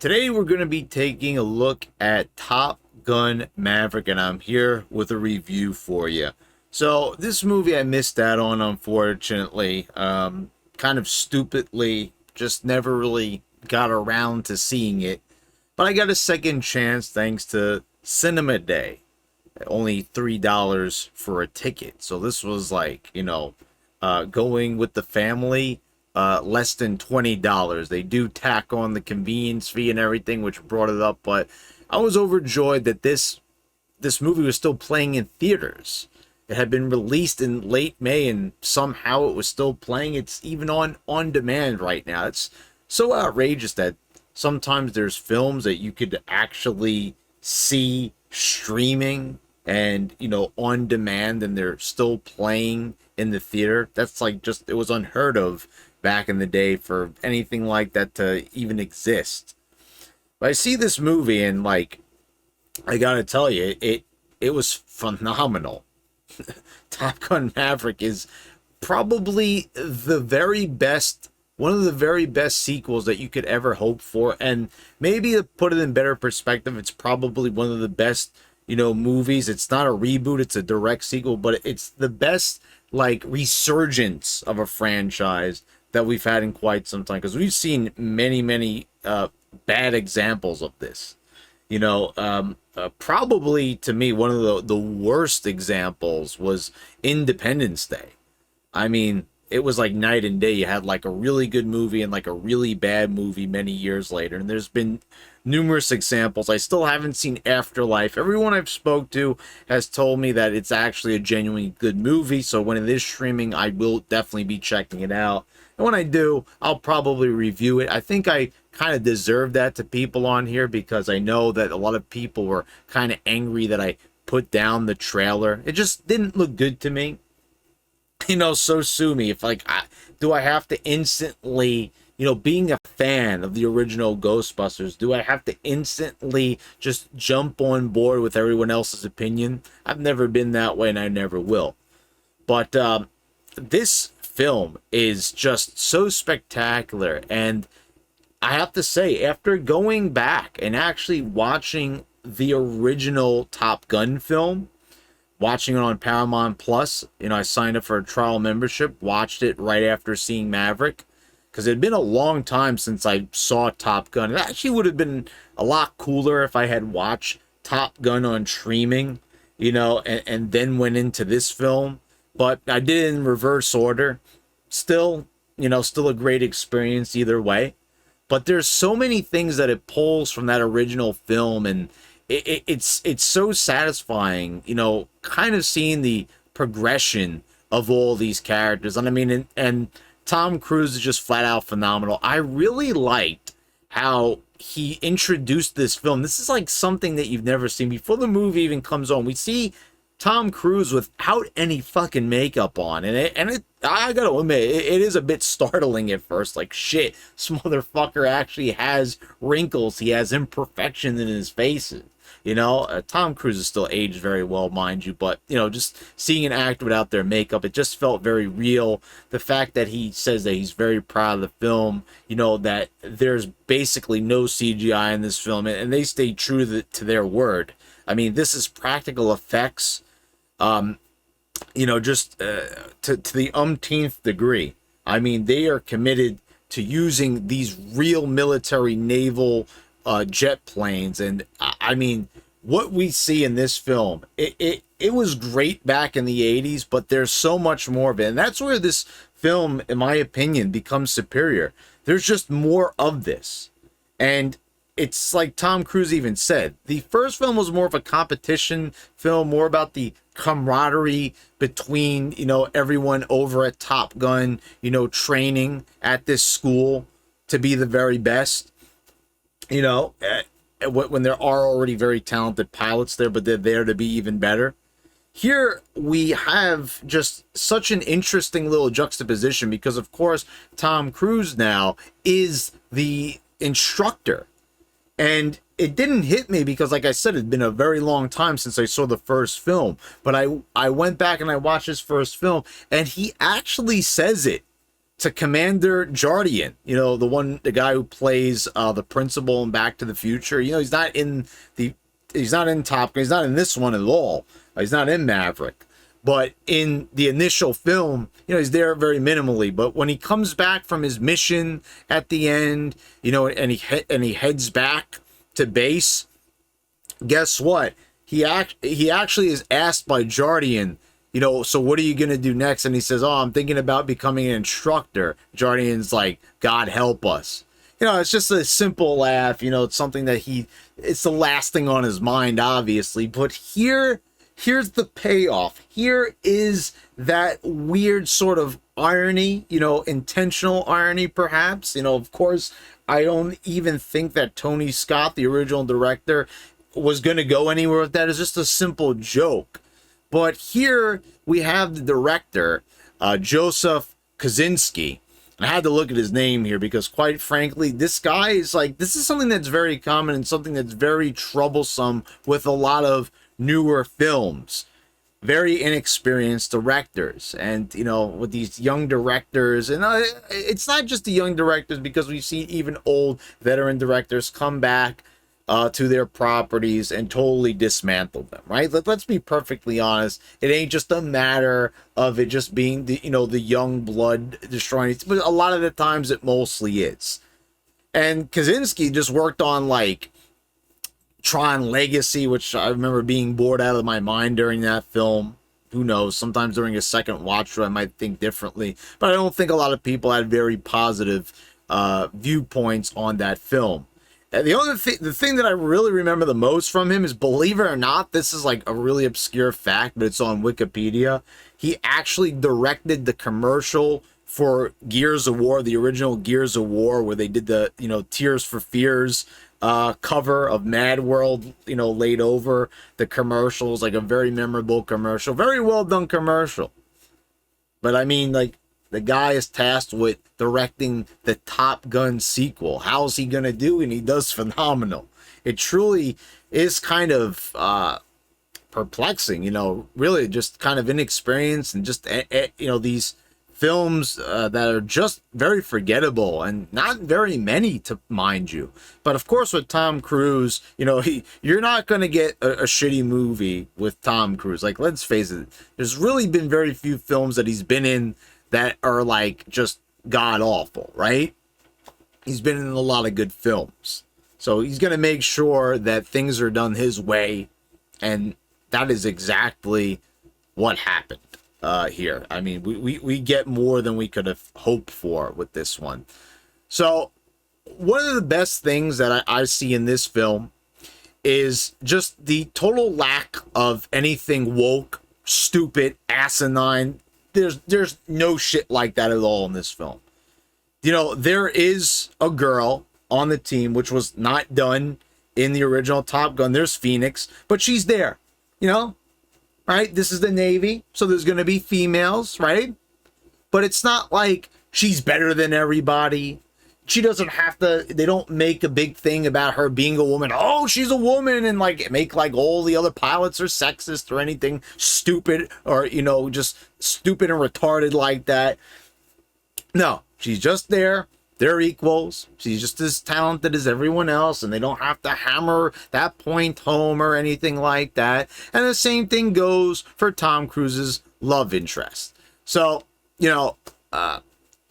Today we're going to be taking a look at Top Gun Maverick, and I'm here with a review for you. So this movie I missed out on, unfortunately, kind of stupidly, just never really got around to seeing it. But I got a second chance thanks to Cinema Day. Only $3 for a ticket. So this was like, going with the family, less than $20. They do tack on the convenience fee and everything, which brought it up, but I was overjoyed that this movie was still playing in theaters. It had been released in late May and somehow it was still playing. It's even on demand right now. It's so outrageous that sometimes there's films that you could actually see streaming and on demand, and they're still playing in the theater. That's like, just, it was unheard of back in the day for anything like that to even exist. But I see this movie and, like, I gotta tell you, it was phenomenal. Top Gun Maverick is probably the very best, one of the very best sequels that you could ever hope for. And maybe to put it in better perspective, it's probably one of the best movies. It's not a reboot, it's a direct sequel, but it's the best, like, resurgence of a franchise that we've had in quite some time, because we've seen many bad examples of this. Probably, to me, one of the worst examples was Independence Day. I mean, it was like night and day. You had like a really good movie and like a really bad movie many years later. And there's been numerous examples. I still haven't seen Afterlife. Everyone I've spoke to has told me that it's actually a genuinely good movie. So when it is streaming, I will definitely be checking it out. And when I do, I'll probably review it. I think I kind of deserve that to people on here, because I know that a lot of people were kind of angry that I put down the trailer. It just didn't look good to me. So sue me if, like, do I have to instantly, being a fan of the original Ghostbusters, do I have to instantly just jump on board with everyone else's opinion? I've never been that way and I never will. But this film is just so spectacular, and I have to say, after going back and actually watching the original Top Gun film, watching it on Paramount Plus, I signed up for a trial membership, watched it right after seeing Maverick, because it had been a long time since I saw Top Gun. It actually would have been a lot cooler if I had watched Top Gun on streaming, and then went into this film. But I did it in reverse order. Still a great experience either way. But there's so many things that it pulls from that original film, and it's so satisfying, kind of seeing the progression of all these characters. And I mean, and Tom Cruise is just flat out phenomenal. I really liked how he introduced this film. This is like something that you've never seen before the movie even comes on. We see Tom Cruise without any fucking makeup on, and I gotta admit, it is a bit startling at first. Like, shit, this motherfucker actually has wrinkles. He has imperfections in his face. Tom Cruise is still aged very well, mind you, but just seeing an actor without their makeup, it just felt very real. The fact that he says that he's very proud of the film, that there's basically no CGI in this film, and they stay true to their word. I mean, this is practical effects, just to the umpteenth degree. I mean, they are committed to using these real military naval jet planes, and I mean, what we see in this film, it was great back in the 80s, but there's so much more of it, and that's where this film, in my opinion, becomes superior. There's just more of this, and it's like Tom Cruise even said, the first film was more of a competition film, more about the camaraderie between, everyone over at Top Gun, training at this school to be the very best, when there are already very talented pilots there, but they're there to be even better. Here we have just such an interesting little juxtaposition, because of course Tom Cruise now is the instructor. And it didn't hit me because, like I said, it'd been a very long time since I saw the first film. But I went back and I watched his first film, and he actually says it to Commander Jardian, the guy who plays the principal in Back to the Future. He's not in Top Gun. He's not in this one at all. He's not in Maverick. But in the initial film, he's there very minimally. But when he comes back from his mission at the end, and he heads back to base, guess what? He actually is asked by Jardian, so what are you going to do next? And he says, I'm thinking about becoming an instructor. Jardian's like, God help us. It's just a simple laugh. It's something that it's the last thing on his mind, obviously. But here's the payoff. Here is that weird sort of irony, intentional irony, perhaps. Of course, I don't even think that Tony Scott, the original director, was going to go anywhere with that. It's just a simple joke. But here we have the director, Joseph Kosinski. I had to look at his name here because, quite frankly, this guy is this is something that's very common and something that's very troublesome with a lot of newer films. Very inexperienced directors, and with these young directors, and it's not just the young directors, because we've seen even old veteran directors come back to their properties and totally dismantle them, right? Let's be perfectly honest. It ain't just a matter of it just being the young blood destroying it, but a lot of the times it mostly is. And Kosinski just worked on Tron Legacy, which I remember being bored out of my mind during that film. Who knows? Sometimes during a second watch through, I might think differently, but I don't think a lot of people had very positive viewpoints on that film. The thing that I really remember the most from him is, believe it or not, this is a really obscure fact, but it's on Wikipedia. He actually directed the commercial for Gears of War, the original Gears of War, where they did the, Tears for Fears cover of Mad World, laid over the commercials, a very memorable commercial, very well done commercial. But I mean, the guy is tasked with directing the Top Gun sequel. How's he going to do? And he does phenomenal. It truly is kind of perplexing, really just kind of inexperienced, and just, these films that are just very forgettable, and not very many, to mind you. But of course, with Tom Cruise, you're not going to get a shitty movie with Tom Cruise. Let's face it, there's really been very few films that he's been in that are just god awful, right? He's been in a lot of good films. So he's going to make sure that things are done his way. And that is exactly what happened here. I mean, we get more than we could have hoped for with this one. So one of the best things that I see in this film is just the total lack of anything woke, stupid, asinine. There's no shit like that at all in this film. There is a girl on the team, which was not done in the original Top Gun. There's Phoenix, but she's there, right? This is the Navy, so there's going to be females, right? But it's not like she's better than everybody. She doesn't have to, they don't make a big thing about her being a woman. Oh, she's a woman, and make all the other pilots are sexist or anything stupid, or, just stupid and retarded like that. No, she's just there. They're equals. She's just as talented as everyone else, and they don't have to hammer that point home or anything like that. And the same thing goes for Tom Cruise's love interest. So,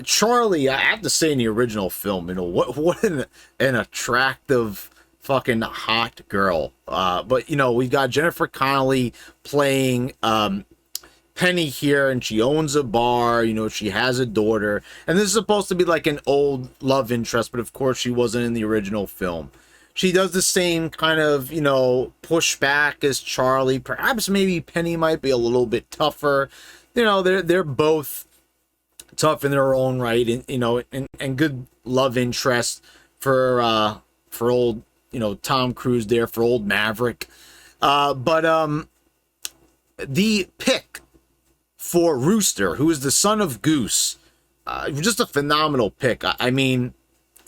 Charlie, I have to say, in the original film, what an attractive, fucking hot girl. But we've got Jennifer Connelly playing Penny here, and she owns a bar. She has a daughter, and this is supposed to be an old love interest, but of course she wasn't in the original film. She does the same kind of, pushback as Charlie. Perhaps maybe Penny might be a little bit tougher. They're both tough in their own right, and good love interest for old, Tom Cruise there, for old Maverick. But the pick for Rooster, who is the son of Goose, just a phenomenal pick. I mean,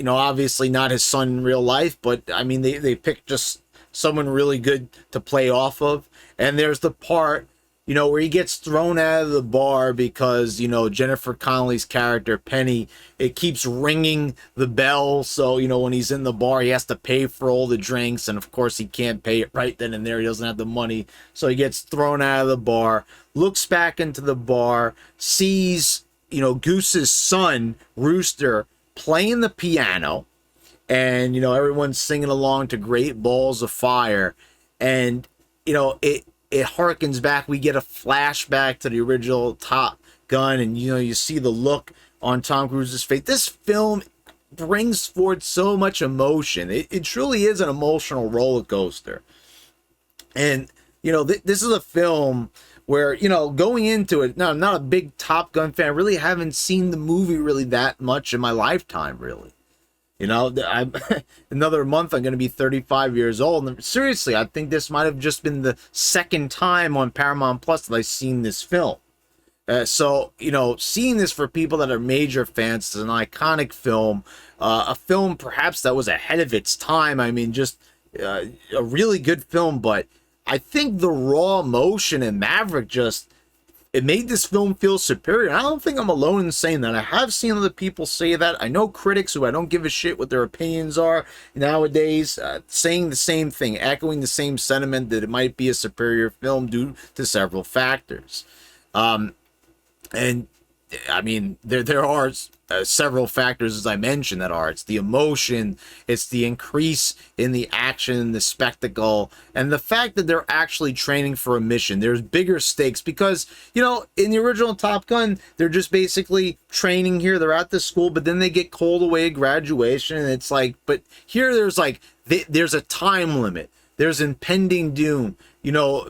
obviously not his son in real life, but I mean, they picked just someone really good to play off of. And there's the part where he gets thrown out of the bar because, Jennifer Connelly's character, Penny, it keeps ringing the bell. So, when he's in the bar, he has to pay for all the drinks. And of course, he can't pay it right then and there. He doesn't have the money. So he gets thrown out of the bar, looks back into the bar, sees, Goose's son, Rooster, playing the piano. And, everyone's singing along to Great Balls of Fire. And, it harkens back. We get a flashback to the original Top Gun, and you see the look on Tom Cruise's face. This film brings forth so much emotion. It truly is an emotional roller coaster. And this is a film where going into it. Now, I'm not a big Top Gun fan. I really haven't seen the movie really that much in my lifetime, really. I'm another month I'm going to be 35 years old, and seriously, I think this might have just been the second time on Paramount Plus that I've seen this film. So seeing this for people that are major fans is an iconic film, a film perhaps that was ahead of its time. I mean, just a really good film, but I think the raw emotion in Maverick it made this film feel superior. I don't think I'm alone in saying that. I have seen other people say that. I know critics who I don't give a shit what their opinions are nowadays, saying the same thing, echoing the same sentiment that it might be a superior film due to several factors. And I mean, there are several factors, as I mentioned, that are. It's the emotion, it's the increase in the action, the spectacle, and the fact that they're actually training for a mission. There's bigger stakes because, in the original Top Gun, they're just basically training here. They're at the school, but then they get called away at graduation, and it's like, but here there's a time limit. There's impending doom.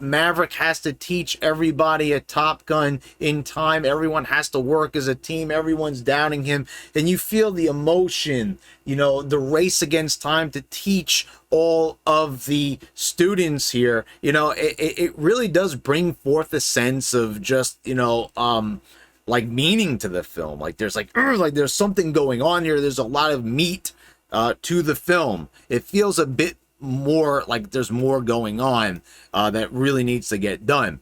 Maverick has to teach everybody at Top Gun in time. Everyone has to work as a team. Everyone's doubting him. And you feel the emotion, the race against time to teach all of the students here. It really does bring forth a sense of just, like meaning to the film. Like there's there's something going on here. There's a lot of meat to the film. It feels a bit more like there's more going on that really needs to get done.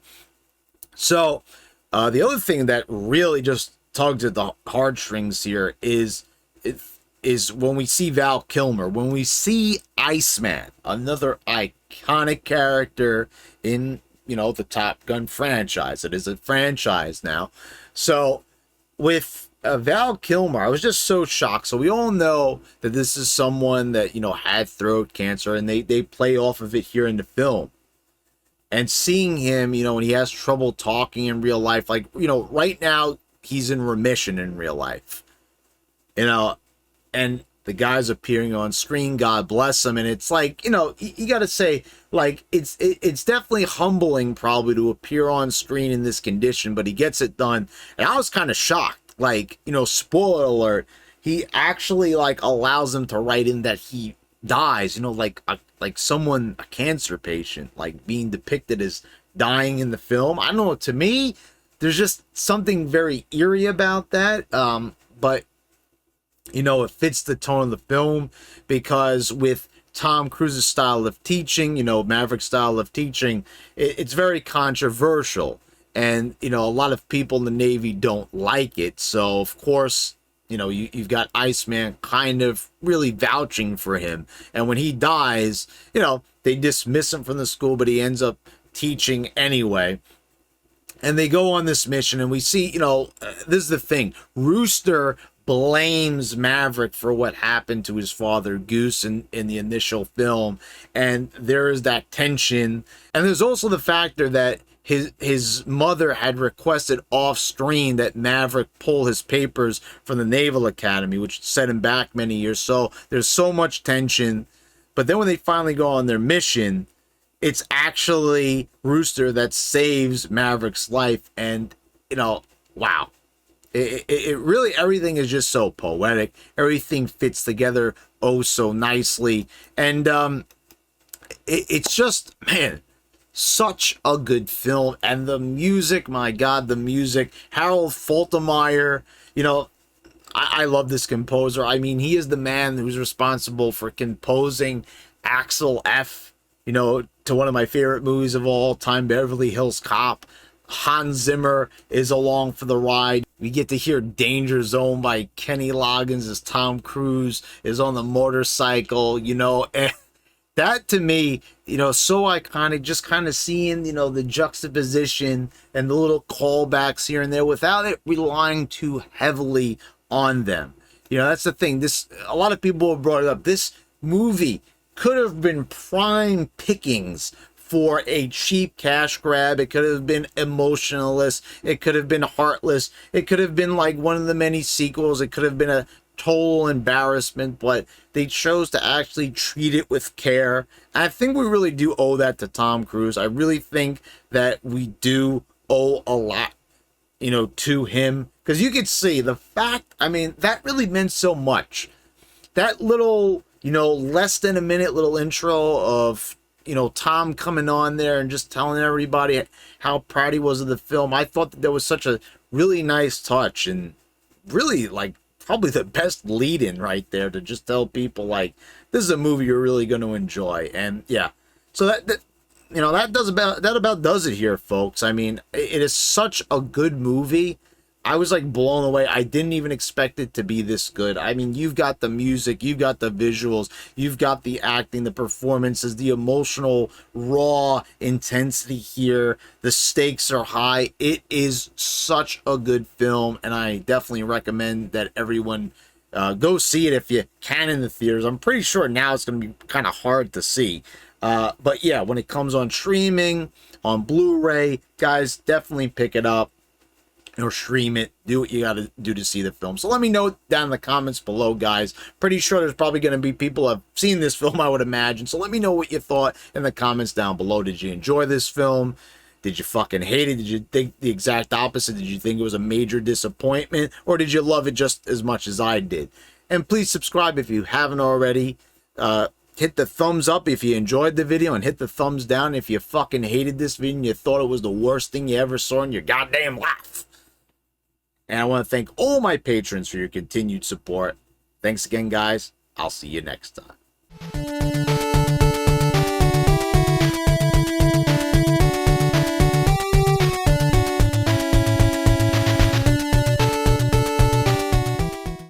So the other thing that really just tugs at the heartstrings here is when we see Val Kilmer, when we see Iceman, another iconic character in the Top Gun franchise. It is a franchise now. So with Val Kilmer, I was just so shocked. So we all know that this is someone that, had throat cancer, and they play off of it here in the film. And seeing him, when he has trouble talking in real life, like, right now he's in remission in real life. And the guy's appearing on screen, God bless him. And it's like, you got to say, like, it's definitely humbling probably to appear on screen in this condition, but he gets it done. And I was kind of shocked. Like, spoiler alert, he actually allows them to write in that he dies, like someone, a cancer patient, like being depicted as dying in the film. I don't know, to me, there's just something very eerie about that. But it fits the tone of the film, because with Tom Cruise's style of teaching, Maverick's style of teaching, it's very controversial. And, a lot of people in the Navy don't like it. So, of course, you've got Iceman kind of really vouching for him. And when he dies, they dismiss him from the school, but he ends up teaching anyway. And they go on this mission, and we see, this is the thing. Rooster blames Maverick for what happened to his father, Goose, in the initial film. And there is that tension. And there's also the factor that his mother had requested off screen that Maverick pull his papers from the Naval Academy, which set him back many years. So there's so much tension. But then when they finally go on their mission, it's actually Rooster that saves Maverick's life. And, wow. It really, everything is just so poetic. Everything fits together oh so nicely. And it's just, man, such a good film. And the music, my God, the music. Harold Faltermeyer, I love this composer. I mean, he is the man who's responsible for composing Axel F., to one of my favorite movies of all time, Beverly Hills Cop. Hans Zimmer is along for the ride. We get to hear Danger Zone by Kenny Loggins as Tom Cruise is on the motorcycle, you know, and that to me, you know, so iconic, just kind of seeing, you know, the juxtaposition and the little callbacks here and there without it relying too heavily on them. You know, that's the thing. This, a lot of people have brought it up. This movie could have been prime pickings for a cheap cash grab. It could have been emotionless. It could have been heartless. It could have been like one of the many sequels. It could have been a total embarrassment, but they chose to actually treat it with care. And I think we really do owe that to Tom Cruise. I really think that we do owe a lot, you know, to him, because you could see the fact, I mean, that really meant so much. That little, you know, less than a minute little intro of, you know, Tom coming on there and just telling everybody how proud he was of the film. I thought that there was such a really nice touch, and really, like, probably the best lead-in right there to just tell people, like, this is a movie you're really going to enjoy. And yeah, so that you know, that about does it here, folks. I mean, it is such a good movie. I was like blown away. I didn't even expect it to be this good. I mean, you've got the music, you've got the visuals, you've got the acting, the performances, the emotional, raw intensity here. The stakes are high. It is such a good film, and I definitely recommend that everyone go see it if you can in the theaters. I'm pretty sure now it's going to be kind of hard to see. But yeah, when it comes on streaming, on Blu-ray, guys, definitely pick it up or stream it. Do what you got to do to see the film. So let me know down in the comments below, guys. Pretty sure there's probably going to be people who have seen this film, I would imagine. So let me know what you thought in the comments down below. Did you enjoy this film? Did you fucking hate it? Did you think the exact opposite? Did you think it was a major disappointment? Or did you love it just as much as I did? And please subscribe if you haven't already. Hit the thumbs up if you enjoyed the video, and hit the thumbs down if you fucking hated this video and you thought it was the worst thing you ever saw in your goddamn life. And I want to thank all my patrons for your continued support. Thanks again, guys. I'll see you next time.